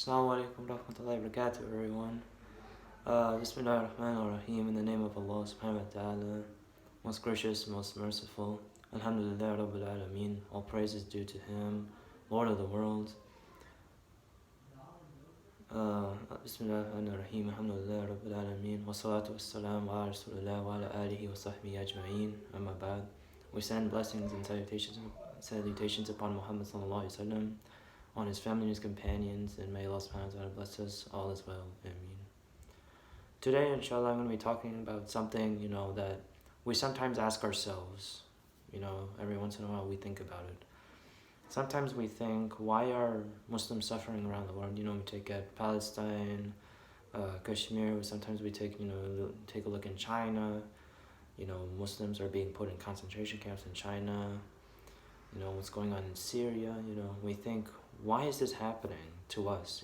Assalamu alaikum warahmatullahi wabarakatuh, everyone. Bismillah ar-Rahman ar-Rahim, in the name of Allah subhanahu wa ta'ala, most gracious, most merciful. Alhamdulillah Rabbil Alameen, all praise is due to Him, Lord of the world. Bismillah ar-Rahman ar-Rahim, Alhamdulillah Rabbil Alameen, wa salatu wa salam wa rasulullah wa ala alihi wa sahbihi ajma'een, amma ba'd. We send blessings and salutations upon Muhammad sallallahu alaihi wasallam, on his family and his companions, and may Allah subhanahu wa ta'ala bless us all as well. Ameen. Today, inshallah, I'm going to be talking about something, that we sometimes ask ourselves. Every once in a while we think about it. Sometimes we think, why are Muslims suffering around the world? We take at Palestine, Kashmir. Sometimes we take a look in China. Muslims are being put in concentration camps in China. What's going on in Syria. We think, why is this happening to us?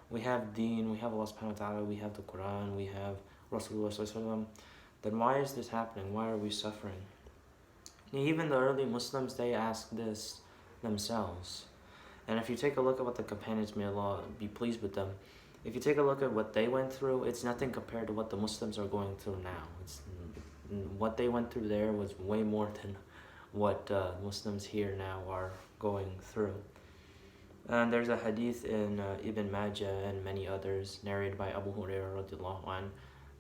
We have Deen, we have Allah subhanahu wa ta'ala, we have the Quran, we have Rasulullah sallallahu alaihi wasallam. Then why is this happening? Why are we suffering? Even the early Muslims, they ask this themselves. And if you take a look at what the companions, may Allah be pleased with them, if you take a look at what they went through, it's nothing compared to what the Muslims are going through now. What they went through there was way more than what Muslims here now are going through. And there's a hadith in Ibn Majah and many others, narrated by Abu Hurairah radiallahu anh,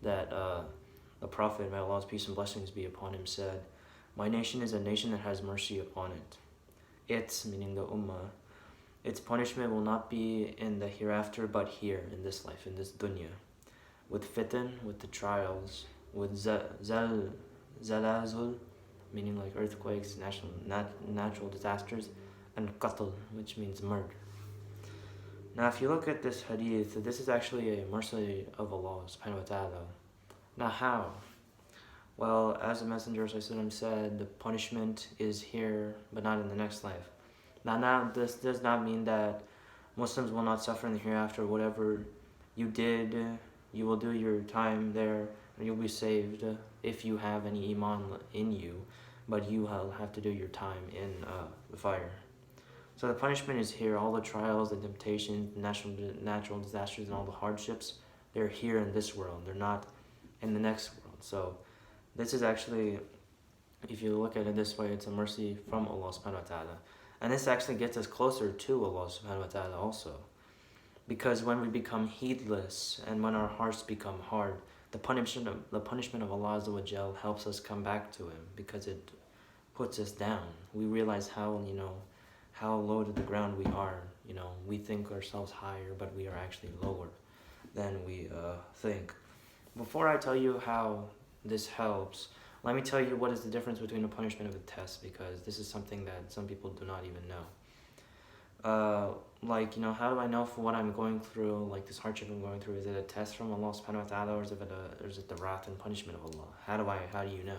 that the Prophet, may Allah's peace and blessings be upon him, said, "My nation is a nation that has mercy upon it. Its," meaning the Ummah, "its punishment will not be in the hereafter, but here, in this life, in this dunya, with fitan, with the trials, with zalazul, meaning like earthquakes, natural disasters, and qatl, which means murder." Now, if you look at this hadith, this is actually a mercy of Allah subhanahu wa ta'ala. Now, how? Well, as the Messenger said, the punishment is here, but not in the next life. Now, this does not mean that Muslims will not suffer in the hereafter. Whatever you did, you will do your time there, and you'll be saved if you have any iman in you, but you have to do your time in the fire. So the punishment is here. All the trials, the temptations, natural disasters, and all the hardships, they're here in this world. They're not in the next world. So this is actually, if you look at it this way, it's a mercy from Allah subhanahu wa ta'ala. And this actually gets us closer to Allah subhanahu wa ta'ala also. Because when we become heedless and when our hearts become hard, the punishment of Allah Azza wa Jal helps us come back to Him, because it puts us down. We realize how low to the ground we are. We think ourselves higher, but we are actually lower than we think. Before I tell you how this helps, let me tell you what is the difference between a punishment and a test, because this is something that some people do not even know. How do I know for what I'm going through, like this hardship I'm going through, is it a test from Allah subhanahu wa ta'ala, or is it the wrath and punishment of Allah? How do you know?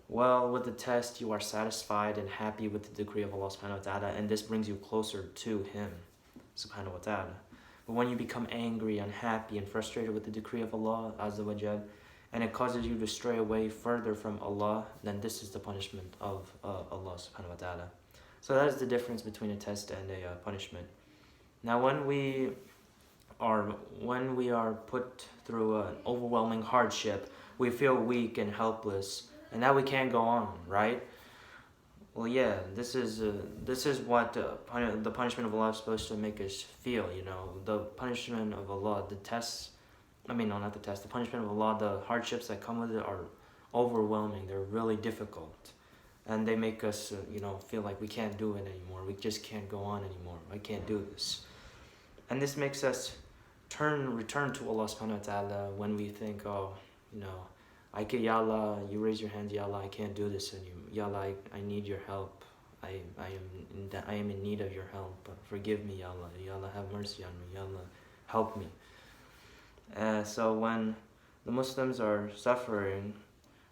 Well, with the test, you are satisfied and happy with the decree of Allah subhanahu wa ta'ala, and this brings you closer to Him subhanahu wa ta'ala. But when you become angry, unhappy, and frustrated with the decree of Allah Azza wa Jal, and it causes you to stray away further from Allah, then this is the punishment of Allah subhanahu wa ta'ala. So that is the difference between a test and a punishment. Now, when we are put through an overwhelming hardship, we feel weak and helpless, and now we can't go on, right? Well, yeah, this is what the punishment of Allah is supposed to make us feel. The punishment of Allah, the punishment of Allah, the hardships that come with it are overwhelming. They're really difficult, and they make us feel like we can't do it anymore. We just can't go on anymore. I can't do this, and this makes us return to Allah subhanahu wa ta'ala when we think, Ya Allah, you raise your hand, Ya Allah, I can't do this anymore. Ya Allah, I need your help. I am in need of your help. Forgive me, Ya Allah. Ya Allah, have mercy on me. Ya Allah, help me. So when the Muslims are suffering,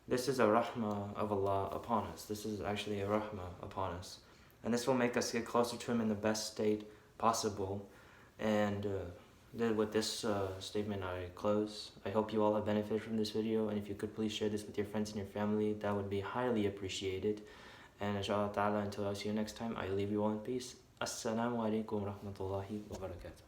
this is a rahmah of Allah upon us. This is actually a rahmah upon us. And this will make us get closer to Him in the best state possible. And with this statement, I close. I hope you all have benefited from this video, and if you could please share this with your friends and your family, that would be highly appreciated. And inshallah ta'ala, until I see you next time, I leave you all in peace. Assalamu alaikum wa rahmatullahi wa barakatuh.